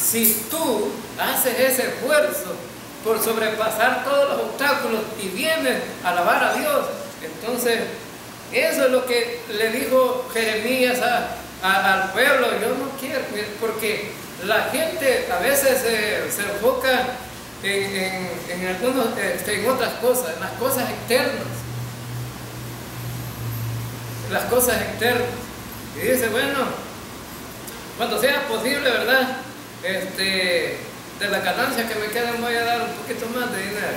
si tú haces ese esfuerzo por sobrepasar todos los obstáculos y vienes a alabar a Dios, entonces eso es lo que le dijo Jeremías al pueblo. Yo no quiero, porque la gente a veces se enfoca en otras cosas, en las cosas externas. Las cosas externas. Y dice, bueno, cuando sea posible, ¿verdad? De la ganancia que me queda voy a dar un poquito más de dinero.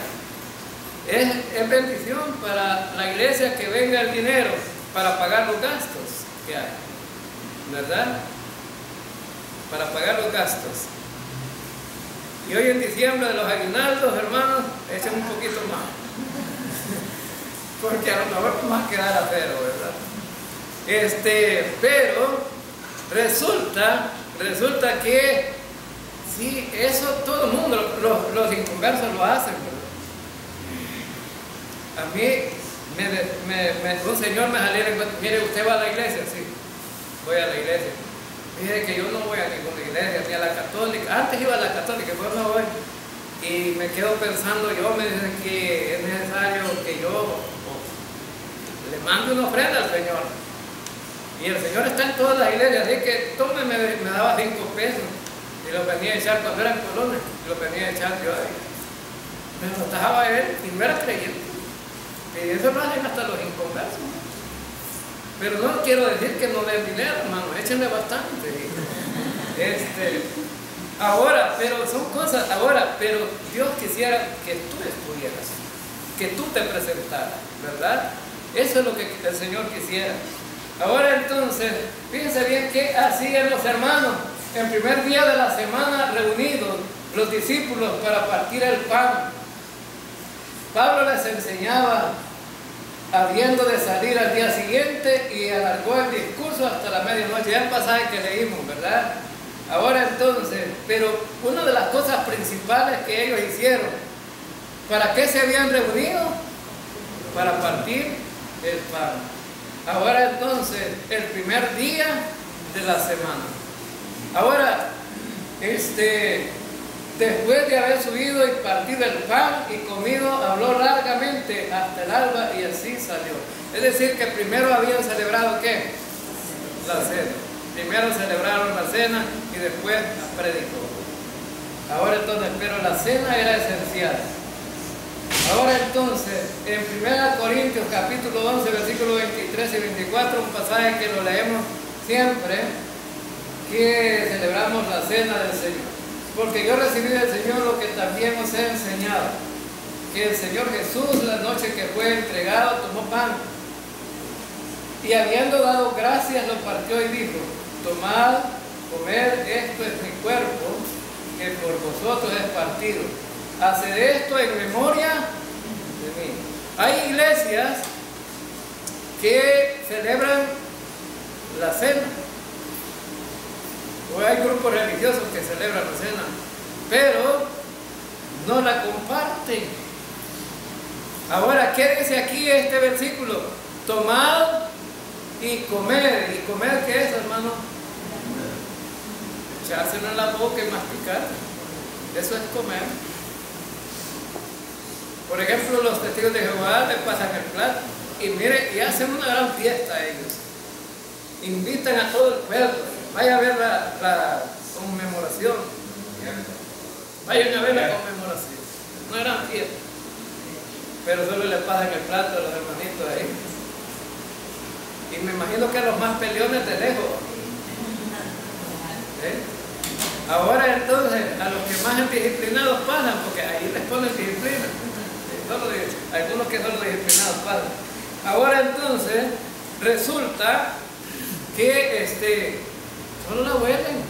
Es bendición para la iglesia que venga el dinero para pagar los gastos que hay, ¿verdad? Para pagar los gastos. Y hoy en diciembre de los aguinaldos, hermanos, echen un poquito más. Porque a lo mejor va a quedar a cero, ¿verdad? Pero resulta que sí, eso todo el mundo, los inconversos lo hacen, ¿verdad? A mí, un señor me salió y me dijo, mire, ¿usted va a la iglesia? Sí, voy a la iglesia. Mire que yo no voy a ninguna iglesia, ni a la católica. Antes iba a la católica, pues no voy. Y me quedo pensando, me dicen que es necesario que yo le mande una ofrenda al Señor. Y el Señor está en todas las iglesias, así que tómeme, me daba 5 pesos. Y lo venía a echar cuando eran colones, y lo venía a echar yo ahí. Me lo tajaba él y no era creyente. Y eso lo hacen hasta los inconversos. Pero no quiero decir que no den dinero, hermano, échenle bastante. Pero son cosas, pero Dios quisiera que tú estuvieras, que tú te presentaras, ¿verdad? Eso es lo que el Señor quisiera. Ahora entonces, fíjense bien qué hacían los hermanos. En primer día de la semana reunidos los discípulos para partir el pan. Pablo les enseñaba habiendo de salir al día siguiente y alargó el discurso hasta la medianoche. Ya el pasaje que leímos, ¿verdad? Ahora entonces, pero una de las cosas principales que ellos hicieron, ¿para qué se habían reunido? Para partir el pan. Ahora entonces, el primer día de la semana. Ahora, después de haber subido y partido el pan y comido, habló largamente hasta el alba y así salió. Es decir, que primero habían celebrado ¿qué? La cena. Primero celebraron la cena y después predicó. Ahora entonces, pero la cena era esencial. Ahora entonces, en 1 Corintios capítulo 11, versículos 23 y 24, un pasaje que lo leemos siempre, que celebramos la cena del Señor. Porque yo recibí del Señor lo que también os he enseñado, que el Señor Jesús, la noche que fue entregado, tomó pan, y habiendo dado gracias, lo partió y dijo, tomad, comed, esto es mi cuerpo, que por vosotros es partido. Haced esto en memoria de mí. Hay iglesias que celebran la cena, o hay grupos religiosos que celebran la cena, pero no la comparten. Ahora, ¿qué dice aquí este versículo? Tomad y comer. ¿Y comer qué es, hermano? Echárselo en la boca y masticar. Eso es comer. Por ejemplo, los testigos de Jehová le pasan el plato y mire, y hacen una gran fiesta a ellos. Invitan a todo el pueblo. Vayan a ver la conmemoración. Vayan a ver la conmemoración. Una gran fiesta. Pero solo le pasan el plato a los hermanitos ahí. Y me imagino que a los más peleones de lejos. Ahora entonces, a los que más indisciplinados pasan, porque ahí les ponen disciplina. Algunos que son los disciplinados pasan. Ahora entonces, resulta que solo la huelen.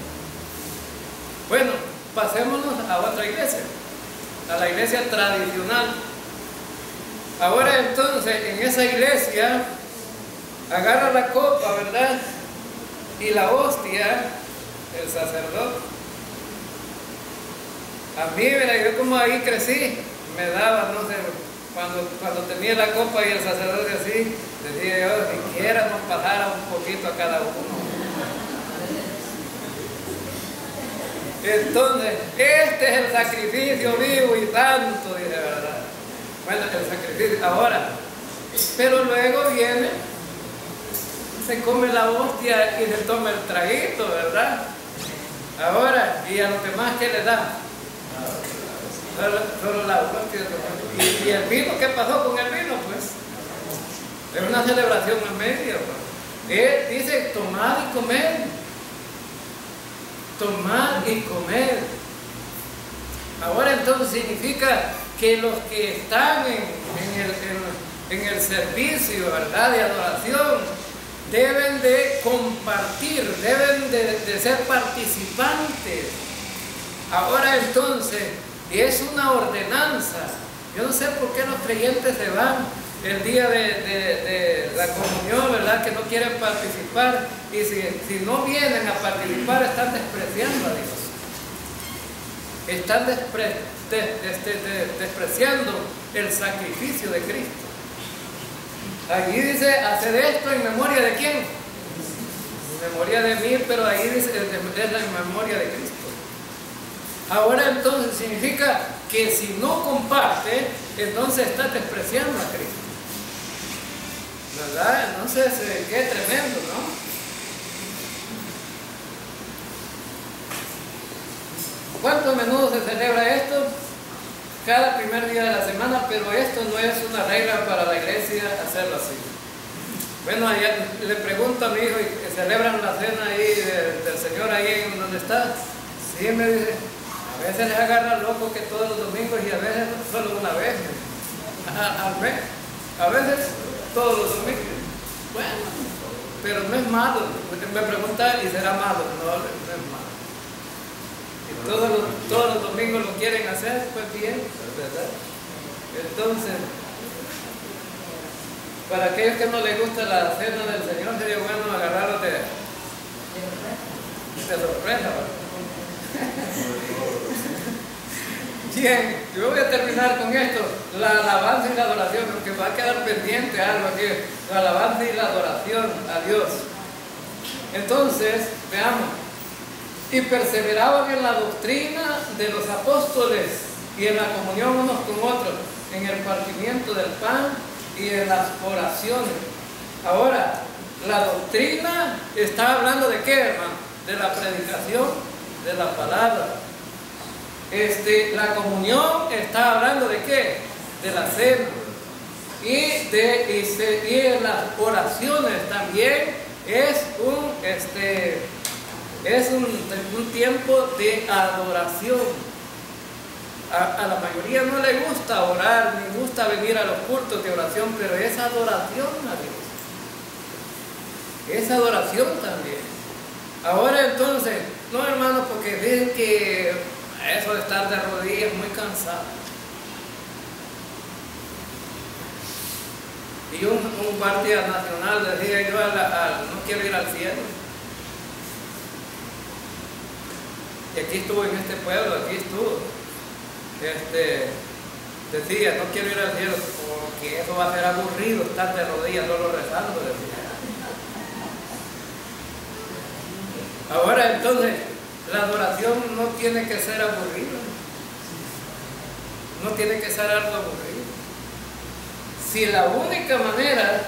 Bueno, pasémonos a otra iglesia, a la iglesia tradicional. Ahora entonces, en esa iglesia, agarra la copa, ¿verdad? Y la hostia, el sacerdote. A mí, mira, yo como ahí crecí, me daba, no sé, cuando tenía la copa y el sacerdote así, decía yo, siquiera nos pasara un poquito a cada uno. Entonces, este es el sacrificio vivo y santo, dice, ¿verdad? Bueno, el sacrificio, ahora, pero luego viene, se come la hostia y se toma el traguito, ¿verdad? Ahora, ¿y a los demás qué les da? Solo la hostia. ¿Y el vino? ¿Qué pasó con el vino? Pues es una celebración en medio. Él dice, tomad y comed. Tomad y comed. Ahora entonces significa que los que están en el servicio, ¿verdad?, de adoración, deben de compartir, deben de ser participantes. Ahora entonces, es una ordenanza. Yo no sé por qué los creyentes se van el día de la comunión, ¿verdad?, que no quieren participar, y si no vienen a participar están despreciando a Dios, están despreciando el sacrificio de Cristo. Allí dice, haced esto en memoria de quién, en memoria de mí, pero ahí dice, es la memoria de Cristo. Ahora entonces significa que si no comparte, entonces está despreciando a Cristo, ¿verdad? Entonces, qué tremendo, ¿no? ¿Cuánto a menudo se celebra esto? Cada primer día de la semana, pero esto no es una regla para la iglesia hacerlo así. Bueno, ayer le pregunto a mi hijo, ¿celebran la cena ahí del Señor ahí en donde está? Sí, me dice, a veces les agarra loco que todos los domingos y a veces solo una vez al mes, a veces todos los domingos. Bueno, pero no es malo. Me pregunta, ¿y será malo? No es malo. Y todos los domingos lo quieren hacer, pues bien, ¿verdad? Entonces, para aquellos que no les gusta la cena del Señor, sería bueno agarrarlos de sorpresa, ¿verdad? Bien, yo voy a terminar con esto, la alabanza y la adoración, aunque va a quedar pendiente algo aquí, la alabanza y la adoración a Dios. Entonces, veamos, y perseveraban en la doctrina de los apóstoles y en la comunión unos con otros, en el partimiento del pan y en las oraciones. Ahora, la doctrina está hablando de qué, hermano? De la predicación de la palabra. La comunión está hablando de qué? De la cena. Y en las oraciones también es un tiempo de adoración. A la mayoría no le gusta orar, ni gusta venir a los cultos de oración, pero es adoración a Dios. Es adoración también. Ahora entonces, no, hermano, porque dicen que eso de estar de rodillas es muy cansado. Y un guardia nacional decía yo, no quiero ir al cielo. Y aquí estuvo en este pueblo, aquí estuvo. Decía, no quiero ir al cielo porque eso va a ser aburrido, estar de rodillas solo rezando, decía. Ahora entonces, la adoración no tiene que ser aburrida, no tiene que ser algo aburrido. Si la única manera,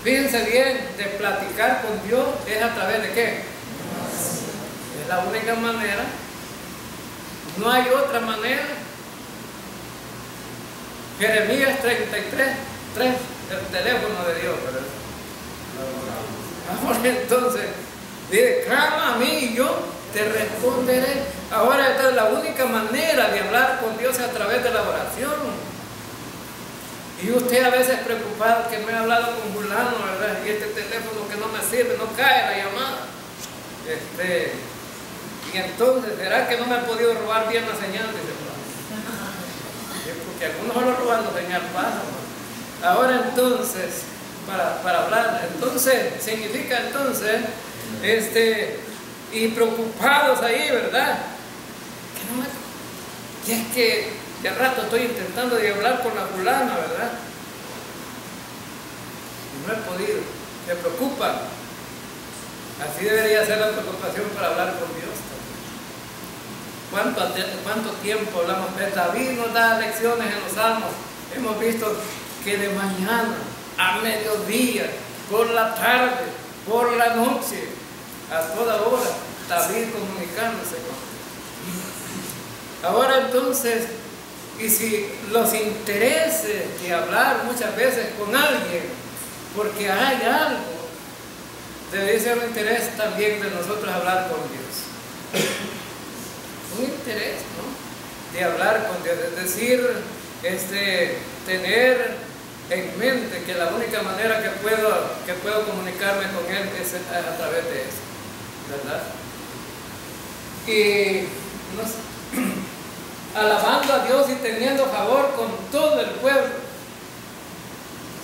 fíjense bien, de platicar con Dios es a través de ¿qué? Es la única manera, no hay otra manera. Jeremías 33:3, el teléfono de Dios, ¿verdad? Ahora entonces, dice, clama a mí y yo te responderé. Ahora entonces la única manera de hablar con Dios es a través de la oración. Y usted a veces preocupado que me ha hablado con fulano, ¿verdad? Y este teléfono que no me sirve, no cae la llamada. Y entonces, ¿será que no me ha podido robar bien la señal? Dice, porque algunos solo roban la señal pasa. Ahora entonces, para hablar, entonces, significa entonces, y preocupados ahí, ¿verdad? y es que ya rato estoy intentando de hablar con la fulana, ¿verdad? Y no he podido. Se preocupan. Así debería ser la preocupación para hablar con Dios también. ¿Cuánto tiempo hablamos? David nos da lecciones en los Salmos. Hemos visto que de mañana, a mediodía, por la tarde, por la noche, a toda hora, David comunicándose con Dios. Ahora entonces, y si los intereses de hablar muchas veces con alguien, porque hay algo, debe ser un interés también de nosotros hablar con Dios. Un interés, ¿no? De hablar con Dios, es decir, tener en mente que la única manera que puedo comunicarme con Él es a través de eso, ¿verdad? Y alabando a Dios y teniendo favor con todo el pueblo,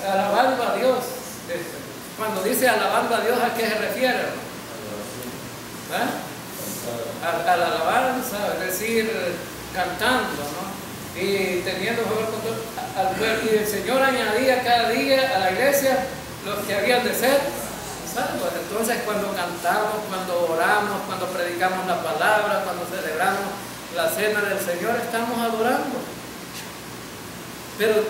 alabando a Dios. Cuando dice alabando a Dios, ¿a qué se refiere? A la alabanza, es decir, cantando, ¿no? Y teniendo favor con todo al pueblo. Y el Señor añadía cada día a la iglesia los que habían de ser salvos. Entonces, cuando cantamos, cuando oramos, cuando predicamos la palabra, cuando celebramos la cena del Señor, estamos adorando. Pero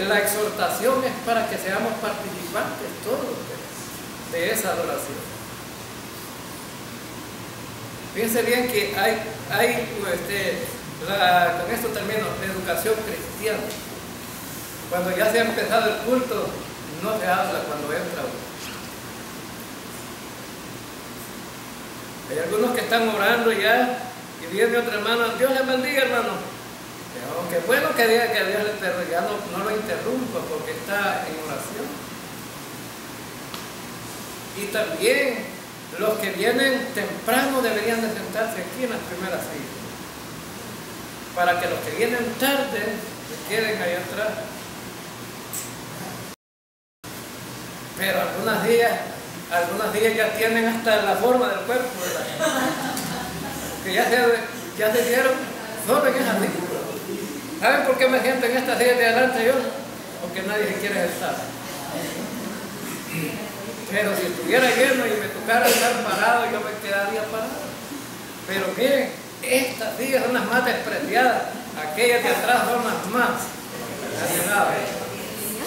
la exhortación es para que seamos participantes todos de esa adoración. Fíjense bien que hay con esto termino, educación cristiana. Cuando ya se ha empezado el culto, no se habla cuando entra uno. Hay algunos que están orando ya y viene otro hermano, Dios le bendiga, hermano. Aunque es bueno que diga que Dios le bendiga, ya no lo interrumpa porque está en oración. Y también los que vienen temprano deberían de sentarse aquí en las primeras filas, para que los que vienen tarde se queden ahí atrás. Pero algunos días ya tienen hasta la forma del cuerpo, ¿verdad? Que ya se dieron, no ven así. ¿Saben por qué me siento en esta silla de adelante yo? Porque nadie se quiere sentar. Pero si estuviera lleno y me tocara estar parado, yo me quedaría parado. Pero miren, estas sillas son las más despreciadas, aquellas de atrás son las más.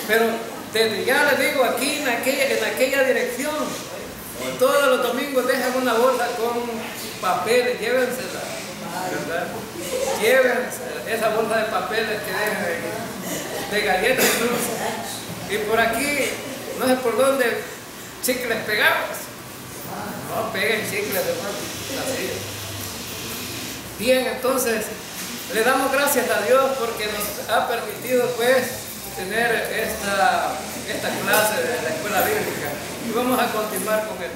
Pero desde ya les digo, aquí en aquella dirección, todos los domingos dejan una bolsa con papeles, llévensela, ¿verdad? Llévensela, esa bolsa de papeles que dejan ahí, de galletas incluso. Y por aquí, no sé por dónde, chicles pegados. No peguen chicles, hermano, así. Bien, entonces le damos gracias a Dios porque nos ha permitido pues tener esta clase de la escuela bíblica y vamos a continuar con él.